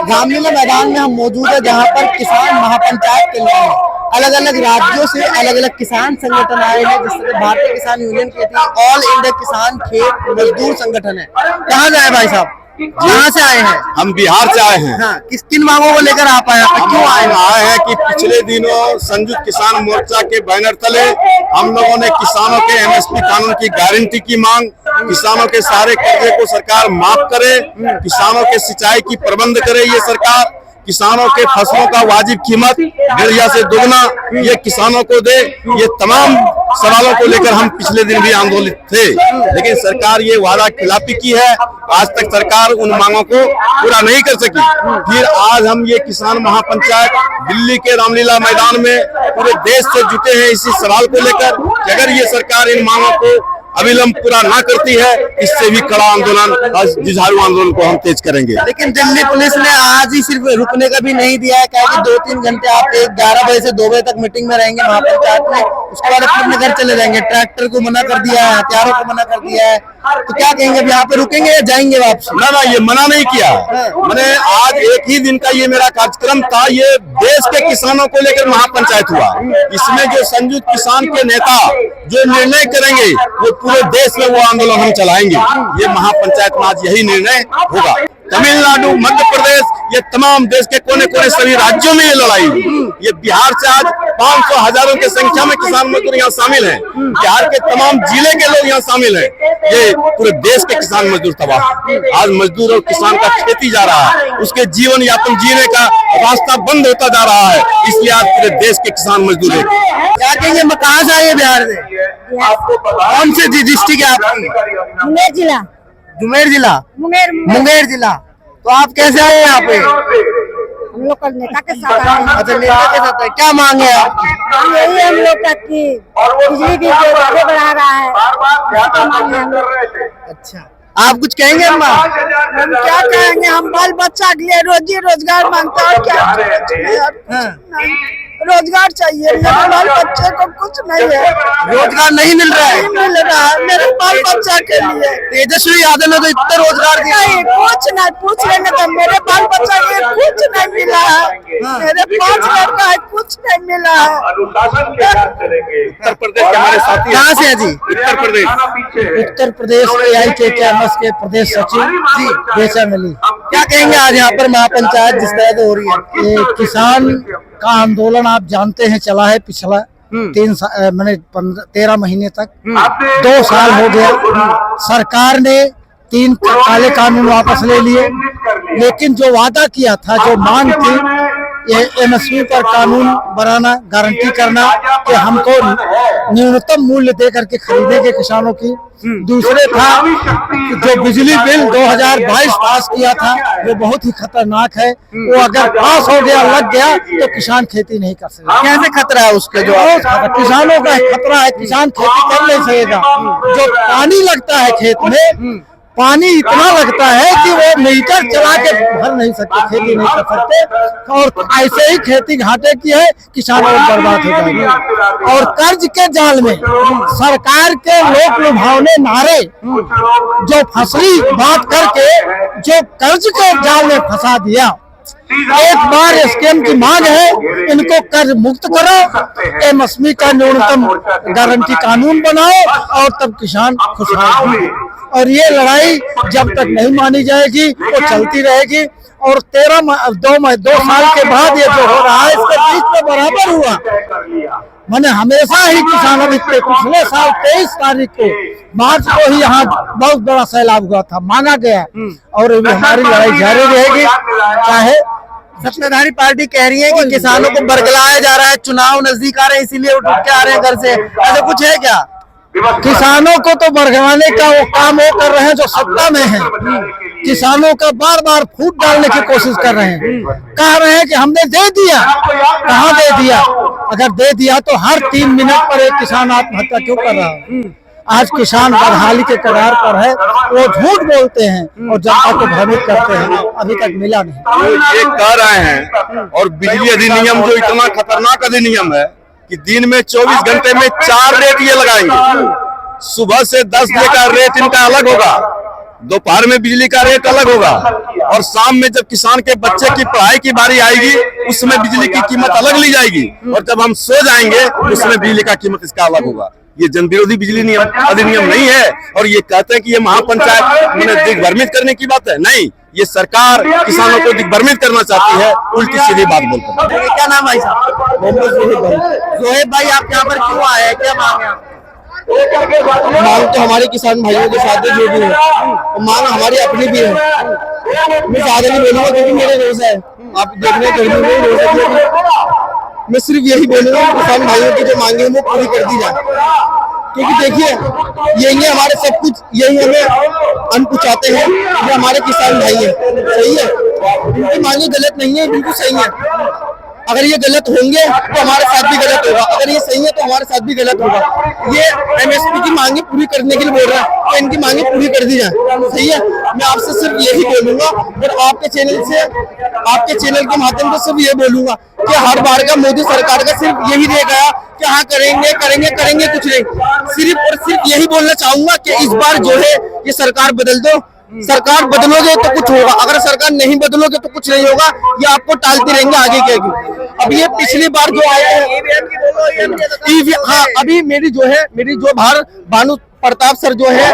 रामलीला मैदान में हम मौजूद है, जहां पर किसान महापंचायत चल रही है। अलग अलग राज्यों से अलग अलग किसान संगठन आए हैं, जिससे भारतीय किसान यूनियन कहती है ऑल इंडिया किसान खेत मजदूर संगठन है। कहाँ से आए भाई साहब, कहाँ से आए हैं? हम बिहार से आए हैं। हाँ, किन मांगों को लेकर आप आए हैं? क्यों आए हैं कि पिछले दिनों संयुक्त किसान मोर्चा के बैनर तले हम लोगों ने किसानों के एमएसपी कानून की गारंटी की मांग, किसानों के सारे कर्जे को सरकार माफ करे, किसानों के सिंचाई की प्रबंध करे ये सरकार, किसानों के फसलों का वाजिब कीमत डेढ़ से दुगना ये किसानों को दे। ये तमाम सवालों को लेकर हम पिछले दिन भी आंदोलित थे, लेकिन सरकार ये वादा खिलाफी की है। आज तक सरकार उन मांगों को पूरा नहीं कर सकी। फिर आज हम ये किसान महापंचायत दिल्ली के रामलीला मैदान में पूरे देश से जुटे हैं इसी सवाल को लेकर कि अगर ये सरकार इन मांगों को अविलंब पूरा ना करती है, इससे भी कड़ा आंदोलन, जुझारू आंदोलन को हम तेज करेंगे। लेकिन दिल्ली पुलिस ने आज ही सिर्फ रुकने का भी नहीं दिया है, क्या कि 2-3 घंटे आप 11 बजे से 2 बजे तक मीटिंग में रहेंगे महापंचायत में, उसके बाद अपने घर चले जाएंगे। ट्रैक्टर को मना कर दिया है, हथियारों को मना कर दिया है, तो क्या कहेंगे, अब यहाँ पे रुकेंगे या जाएंगे वापस? ना, ये मना नहीं किया। मैंने आज एक ही दिन का ये मेरा कार्यक्रम था, ये देश के किसानों को लेकर महापंचायत हुआ। इसमें जो संयुक्त किसान के नेता जो निर्णय करेंगे वो पूरे देश में वो आंदोलन हम चलाएंगे। ये महापंचायत में आज यही निर्णय होगा। तमिलनाडु, मध्य प्रदेश, ये तमाम देश के कोने कोने सभी राज्यों में ये लड़ाई हुई। ये बिहार से आज 500 हजारों की संख्या में किसान मजदूर यहाँ शामिल हैं। बिहार के तमाम जिले के लोग यहाँ शामिल हैं। ये पूरे देश के किसान मजदूर तबाह। आज मजदूर और किसान का खेती जा रहा है, उसके जीवन यापन जीने का रास्ता बंद होता जा रहा है, इसलिए आज पूरे देश के किसान मजदूर है। क्या कहेंगे, कहाँ से आए बिहार से? कौन से डिस्ट्रिक्ट है आपकी? मुंगेर जिला। मुंगेर जिला? मुंगेर जिला। तो आप कैसे आए यहाँ पे? हम लोग नेता के साथ आए हैं। अच्छा, नेता के साथ है। क्या मांगे आप? यही हम लोग का कि बिजली की दरें बढ़ा रहा है, मांगे हम लोग। अच्छा, आप कुछ कहेंगे अम्मा? हम क्या कहेंगे, हम बाल बच्चा के लिए रोजी रोजगार मांगते हैं। क्या रोजगार चाहिए, मेरे बाल बच्चे को कुछ नहीं है, रोजगार नहीं मिल रहा है। मिल रहा है मेरे बाल बच्चा के लिए। तेजस्वी यादव ने तो इतना रोजगार दिया। नहीं, कुछ नहीं पूछ लेंगे तो मेरे बाल बच्चा के लिए कुछ नहीं मिला है। मेरे 5 लड़का है, कुछ नहीं मिला है। उत्तर प्रदेश के हमारे साथी कहाँ से है जी? उत्तर प्रदेश। उत्तर प्रदेश AIKMS के प्रदेश सचिव जी बेचन अली, क्या कहेंगे आज यहाँ पर महापंचायत जिस तरह से हो रही है? ये किसान का आंदोलन आप जानते हैं चला है पिछला 13 महीने तक। 2 साल हो गया। सरकार ने 3 काले कानून वापस ले लिए, लेकिन जो वादा किया था, जो मांग थी, ये MSP पर कानून बनाना, गारंटी करना कि हमको न्यूनतम मूल्य दे करके खरीदेंगे किसानों की। दूसरे था जो बिजली बिल 2022 पास किया था, वो बहुत ही खतरनाक है। वो अगर पास हो गया, लग गया, तो किसान खेती नहीं कर सकते। कैसे खतरा है उसके? जो किसानों का खतरा है, किसान खेती कर नहीं सकेगा। जो पानी लगता है खेत में, पानी इतना लगता है कि वो मीटर चला के भर नहीं सकते, खेती नहीं कर सकते। और ऐसे ही खेती घाटे की है, किसान और बर्बाद हो जाएंगे। और कर्ज के जाल में सरकार के लोक लुभावने नारे जो फसली बात करके जो कर्ज के जाल में फंसा दिया। एक बार स्कीम की मांग है, इनको कर्ज मुक्त करो, MSP का न्यूनतम गारंटी कानून बनाओ, और तब किसान खुशहाल होंगे। और ये लड़ाई जब तक नहीं मानी जाएगी वो चलती रहेगी। और 2 साल के बाद ये जो हो रहा है, इसके बीच में बराबर हुआ। मैंने हमेशा ही किसानों के पिछले साल 23 तारीख को मार्च को ही यहाँ बहुत बड़ा सैलाब हुआ था, माना गया। और हमारी लड़ाई जारी रहेगी। चाहे सत्ताधारी पार्टी कह रही है कि किसानों को बरगलाया जा रहा है, चुनाव नजदीक आ रहे हैं इसीलिए वो उठ के आ रहे हैं घर से, ऐसा कुछ है क्या? किसानों को तो बरगलाने का वो काम वो कर रहे हैं जो सत्ता में है। किसानों का बार बार फूट डालने की कोशिश कर रहे हैं। कह रहे हैं कि हमने दे दिया, कहाँ दे दिया? अगर दे दिया तो हर 3 मिनट पर एक किसान आत्महत्या क्यों कर रहा है? आज किसान बदहाली के कगार पर है, वो झूठ बोलते हैं और जनता को भ्रमित करते हैं। अभी तक मिला नहीं। ये कह रहे हैं। और बिजली अधिनियम जो इतना खतरनाक अधिनियम है कि दिन में 24 घंटे में 4 रेट ये लगाएंगे। सुबह से 10 बजे का रेट इनका अलग होगा, दोपहर में बिजली का रेट अलग होगा और शाम में जब किसान के बच्चे की पढ़ाई की बारी आएगी उसमें बिजली की कीमत अलग ली जाएगी और जब हम सो जाएंगे उसमें बिजली का कीमत इसका अलग होगा। ये जन विरोधी बिजली नियम अधिनियम नहीं है और ये कहते हैं कि ये महापंचायत उन्हें दिग्भ्रमित करने की बात है। नहीं, ये सरकार किसानों को दिग्भ्रमित करना चाहती है, उल्टी सीधी बात बोलकर। क्या नाम भाई साहब? मोहम्मद जोहेब भाई। जोहेब भाई, आप यहाँ पर क्यों आए हैं, क्या मांग है आप? मांग तो हमारे किसान भाइयों के साथ जो भी है, मांग हमारी अपनी भी है। मैं ज्यादा नहीं बोलूंगा क्योंकि मेरे रोजा है, आप देखने गर्मी में रोजा। मैं सिर्फ यही बोलूंगा किसान भाइयों की जो मांगे वो पूरी कर दी जाए, क्योंकि देखिए यही हमारे सब कुछ, यही हमें अन्न पहुंचाते हैं, ये हमारे किसान भाई हैं। सही है, इनकी मांगे गलत नहीं है, बिल्कुल सही है। अगर ये गलत होंगे तो हमारे साथ भी गलत होगा, अगर ये सही है तो हमारे साथ भी गलत होगा। ये एमएसपी की मांगे पूरी करने के लिए बोल रहा है तो इनकी मांगे पूरी कर दी जाए। सही है, मैं आपसे सिर्फ यही बोलूंगा और आपके चैनल के माध्यम से सिर्फ ये बोलूंगा कि हर बार का मोदी सरकार का सिर्फ यही रह गया कि हाँ करेंगे करेंगे करेंगे, कुछ नहीं। सिर्फ और सिर्फ यही बोलना चाहूंगा कि इस बार जो है ये सरकार बदल दो। सरकार बदलोगे तो कुछ होगा, अगर सरकार नहीं बदलोगे तो कुछ नहीं होगा। ये आपको टालते रहेंगे आगे के आगे। अब ये पिछली बार जो आए हैं, हाँ अभी मेरी जो भानु प्रताप सर जो है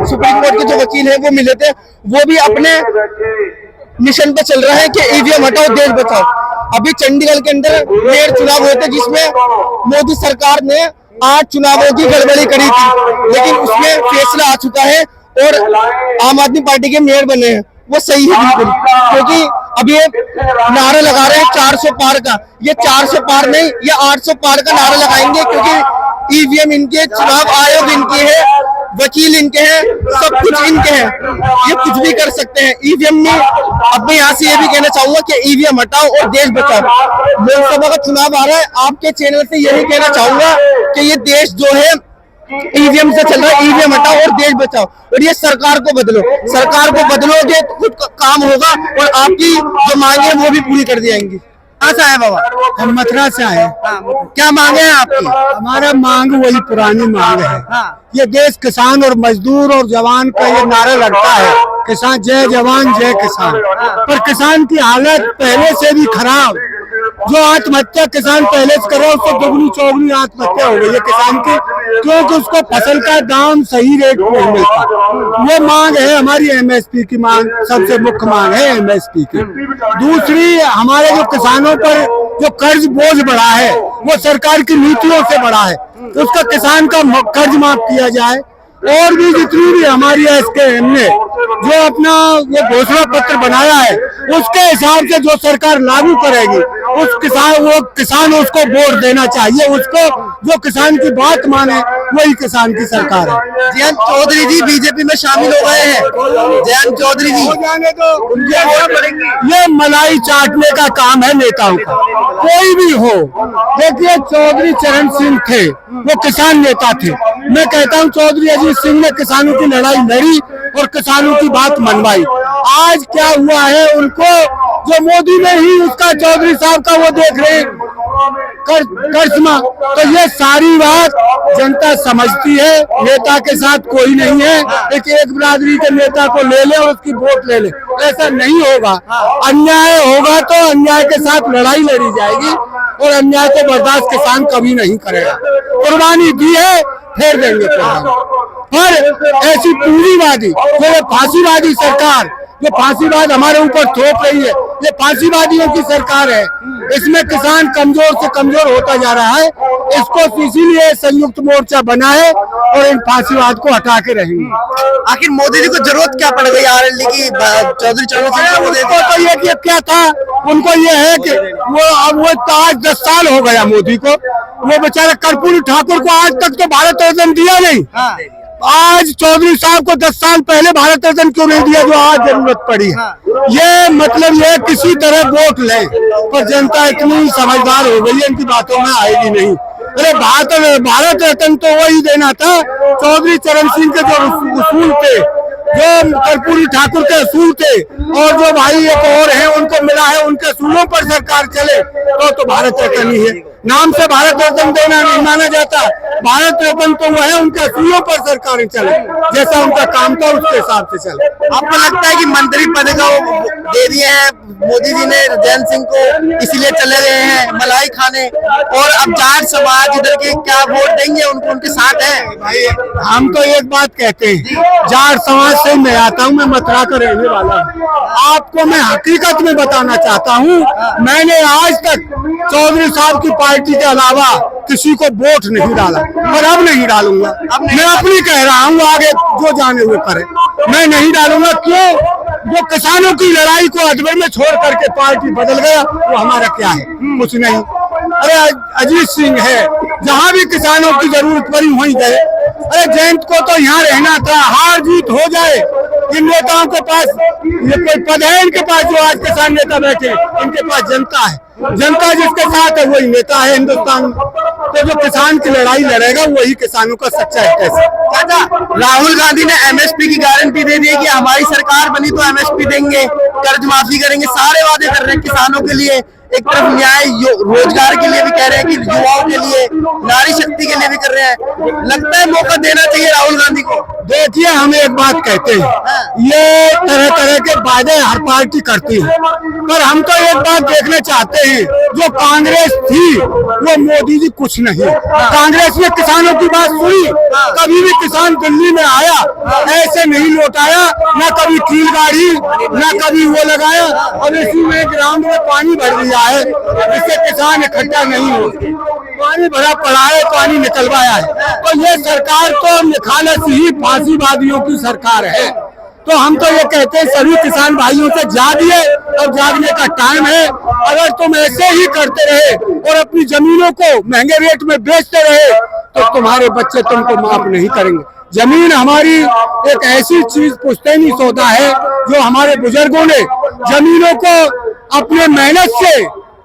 सुप्रीम कोर्ट के जो वकील है वो मिले थे, वो भी अपने मिशन पे चल रहे हैं कि ईवीएम हटाओ देश बचाओ। अभी चंडीगढ़ के अंदर मेयर चुनाव हुए थे जिसमें मोदी सरकार ने 8 चुनावों की गड़बड़ी करी थी, लेकिन उसमें फैसला आ चुका है और आम आदमी पार्टी के मेयर बने हैं। वो सही है बिल्कुल, क्योंकि अब ये नारा लगा रहे हैं 400 पार का, ये 400 पार नहीं, ये 800 पार का नारा लगाएंगे, क्योंकि ईवीएम इनके, चुनाव आयोग इनके है, वकील इनके हैं, सब कुछ इनके हैं, ये कुछ भी कर सकते हैं ईवीएम में। अब मैं यहाँ से ये भी कहना चाहूंगा कि ईवीएम हटाओ और देश बचाओ। लोकसभा का चुनाव आ रहा है, आपके चैनल से यही कहना चाहूंगा कि ये देश जो है ईवीएम से चल रहा है, ईवीएम हटाओ और देश बचाओ और ये सरकार को बदलो। सरकार को बदलोगे तो कुछ काम होगा और आपकी जो मांगे वो भी पूरी कर दी जाएंगी। कहाँ से आए बाबा? हम मथुरा से आए। क्या मांगे हैं आपकी? हमारा मांग वही पुरानी मांग है। ये देश किसान और मजदूर और जवान का ये नारा लगता है, किसान जय जवान जय किसान, पर किसान की हालत पहले से भी खराब। जो आत्महत्या किसान पहले से कर रहा है उससे दोगुनी चौगुनी आत्महत्या हो गई है किसान की, क्योंकि उसको फसल का दाम सही रेट नहीं मिलता। वो मांग है हमारी एमएसपी की मांग, सबसे मुख्य मांग है एमएसपी की। दूसरी, हमारे जो किसानों पर जो कर्ज बोझ बढ़ा है वो सरकार की नीतियों से बढ़ा है, उसका किसान का कर्ज माफ किया जाए। और भी जितनी भी हमारी एसकेएम ने जो अपना वो घोषणा पत्र बनाया है उसके हिसाब से जो सरकार लागू करेगी वो किसान उसको वोट देना चाहिए, उसको जो किसान की बात माने वही किसान की सरकार है। जयंत चौधरी जी बीजेपी में शामिल हो गए हैं। जयंत चौधरी जी तो उनके वोट पड़ेंगे। ये मलाई चाटने का काम है नेताओं का, कोई भी हो। देखिए चौधरी चरण सिंह थे, वो किसान नेता थे। मैं कहता हूँ चौधरी अजीत सिंह ने किसानों की लड़ाई लड़ी और किसानों की बात मनवाई। आज क्या हुआ है, उनको जो मोदी ने ही उसका चौधरी साहब का वो देख रहे हैं करिश्मा, तो ये सारी बात जनता समझती है। नेता के साथ कोई नहीं है, एक बिरादरी के नेता को ले ले और उसकी वोट ले ले, ऐसा नहीं होगा। अन्याय होगा तो अन्याय के साथ लड़ाई लड़ी जाएगी और अन्याय को बर्दाश्त किसान कभी नहीं करेगा। कुर्बानी दी है, फेर देंगे पर ऐसी पूरीवादी, जो फांसीवादी सरकार, जो फांसीवाद हमारे ऊपर थोप रही है, ये फांसीवादियों की सरकार है। इसमें किसान कमजोर से कमजोर होता जा रहा है। इसको इसीलिए संयुक्त मोर्चा बना है और इन फांसीवाद को हटा के रहेंगे। आखिर मोदी जी को जरूरत क्या पड़ गई आरएलडी की? चौधरी चरण सिंह को तो ये क्या था, उनको ये है कि वो आज 10 साल हो गया मोदी को, वो बेचारा कर्पूरी ठाकुर को आज तक तो भारत रत्न दिया नहीं। आज चौधरी साहब को 10 साल पहले भारत रत्न क्यों नहीं दिया जो आज जरूरत पड़ी है? ये मतलब ये किसी तरह वोट ले, पर जनता इतनी समझदार हो गई है, इनकी बातों में आएगी नहीं। अरे भारत रत्न तो वही देना था चौधरी चरण सिंह के जो उसूल थे, जो कर्पूरी ठाकुर के असूल थे, और जो भाई एक और है उनको मिला है, उनके असूलों पर सरकार चले तो भारत रत्न ही है। नाम से भारत रत्न देना नहीं माना जाता। भारत रत्न तो वो है उनके सीओ पर सरकारें चले, जैसा उनका काम था उसके हिसाब से चले। आपको लगता है कि मंत्री पद का वो दे दिए हैं मोदी जी ने जैन सिंह को, इसीलिए चले गए हैं मलाई खाने, और अब जाट समाज इधर के क्या वोट देंगे उनको, उनके साथ है? भाई हम तो एक बात कहते हैं, जाट समाज से मैं आता हूँ, मैं मथुरा का रहने वाला हूँ। आपको मैं हकीकत में बताना चाहता हूँ, मैंने आज तक चौधरी साहब की पार्टी के अलावा किसी को वोट नहीं डाला और अब नहीं डालूंगा। मैं अपनी कह रहा हूँ, आगे जो जाने हुए करे, मैं नहीं डालूंगा। क्यों? जो किसानों की लड़ाई को अजमेर में छोड़ करके पार्टी बदल गया, वो हमारा क्या है? कुछ नहीं। अरे अजीत सिंह है, जहाँ भी किसानों की जरूरत पड़ी वहीं गए। अरे जयंत को तो यहाँ रहना था, हार जीत हो जाए। इन नेताओं के पास ये कोई पद है इनके पास जो आज किसान नेता बैठे? इनके पास जनता है, जनता जिसके साथ है वही नेता है हिंदुस्तान में। तो जो किसान की लड़ाई लड़ेगा वही किसानों का सच्चा है। कैसे चाचा, राहुल गांधी ने एमएसपी की गारंटी दे दी है कि हमारी सरकार बनी तो एमएसपी देंगे, कर्ज माफी करेंगे, सारे वादे कर रहे हैं किसानों के लिए। एक तरफ न्याय रोजगार के लिए भी कह रहे हैं कि युवाओं के लिए, नारी शक्ति के लिए भी कर रहे हैं। लगता है मौका देना चाहिए राहुल गांधी को। देखिए, हम एक बात कहते हैं, ये तरह तरह के वादे हर पार्टी करती है, पर हम तो एक बात देखना चाहते हैं, जो कांग्रेस थी वो मोदी जी कुछ नहीं। कांग्रेस ने किसानों की बात सुनी, कभी भी किसान दिल्ली में आया ऐसे नहीं लौटाया, न कभी कील गाड़ी न कभी वो लगाया। और इसी में ग्राउंड में पानी भर दिया है, इससे किसान इकट्ठा नहीं हो, पानी भरा पड़ा है, पानी निकलवाया है। तो ये सरकार तो निखालस ही फांसीवादियों की सरकार है। तो हम तो ये कहते हैं सभी किसान भाइयों से जागिए, और जागने का टाइम है। अगर तुम ऐसे ही करते रहे और अपनी जमीनों को महंगे रेट में बेचते रहे तो तुम्हारे बच्चे तुमको माफ नहीं करेंगे। जमीन हमारी एक ऐसी चीज पुश्तैनी सौदा है जो हमारे बुजुर्गों ने जमीनों को अपने मेहनत से,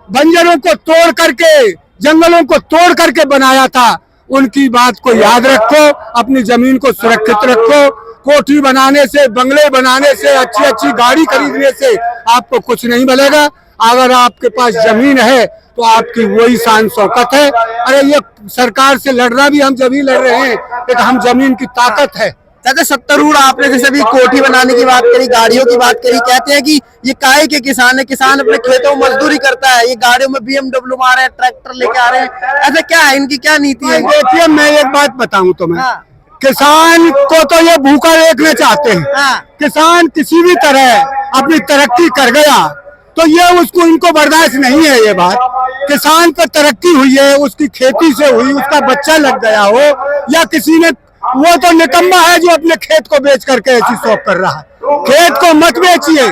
बंजरों को तोड़ करके, जंगलों को तोड़ करके बनाया था। उनकी बात को याद रखो, अपनी जमीन को सुरक्षित रखो। कोठी बनाने से, बंगले बनाने से, अच्छी अच्छी गाड़ी खरीदने से आपको कुछ नहीं मिलेगा। अगर आपके पास जमीन है तो आपकी वही शान शौकत है। अरे ये सरकार से लड़ना भी हम जब ही लड़ रहे हैं कि हम जमीन की ताकत है। चाचा, सत्तरूढ़ आपने जैसे भी कोठी बनाने की बात करी, गाड़ियों की बात करी, कहते हैं कि ये काहे के किसान है, किसान अपने खेतों में मजदूरी करता है, ये गाड़ियों में BMW आ रहे हैं, ट्रैक्टर लेके आ रहे हैं, ऐसा क्या है? इनकी क्या नीति है? देखिए, मैं एक बात बताऊं तुम्हें, किसान को तो ये भूखा देखना चाहते हैं। किसान किसी भी तरह अपनी तरक्की कर गया तो ये उसको, इनको बर्दाश्त नहीं है ये बात। किसान पर तरक्की हुई है, उसकी खेती से हुई, उसका बच्चा लग गया हो, या किसी ने, वो तो निकम्मा है जो अपने खेत को बेच करके ऐसी शौक कर रहा है। खेत को मत बेचिए,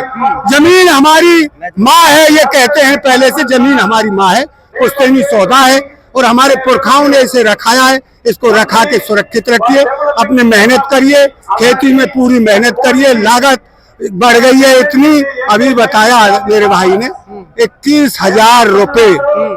जमीन हमारी माँ है, ये कहते हैं पहले से, जमीन हमारी माँ है, पुश्तैनी सौदा है, और हमारे पुरखाओं ने इसे रखाया है। इसको रखा के सुरक्षित रखिए, अपने मेहनत करिए, खेती में पूरी मेहनत करिए। लागत बढ़ गई है इतनी, अभी बताया मेरे भाई ने, 21,000 रुपए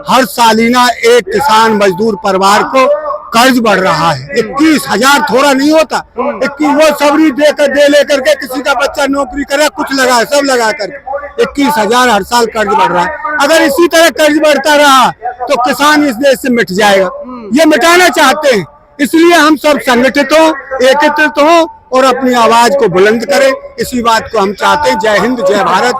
हर सालीना एक किसान मजदूर परिवार को कर्ज बढ़ रहा है। 21,000 थोड़ा नहीं होता। 21 वो सबरी दे लेकर के, किसी का बच्चा नौकरी करे, कुछ लगा, सब लगा करके 21,000 हर साल कर्ज बढ़ रहा है। अगर इसी तरह कर्ज बढ़ता रहा तो किसान इस देश से मिट जाएगा। ये मिटाना चाहते हैं, इसलिए हम सब संगठित हो, एकत्रित हो और अपनी आवाज को बुलंद करें। इसी बात को हम चाहते हैं। जय हिंद, जय भारत।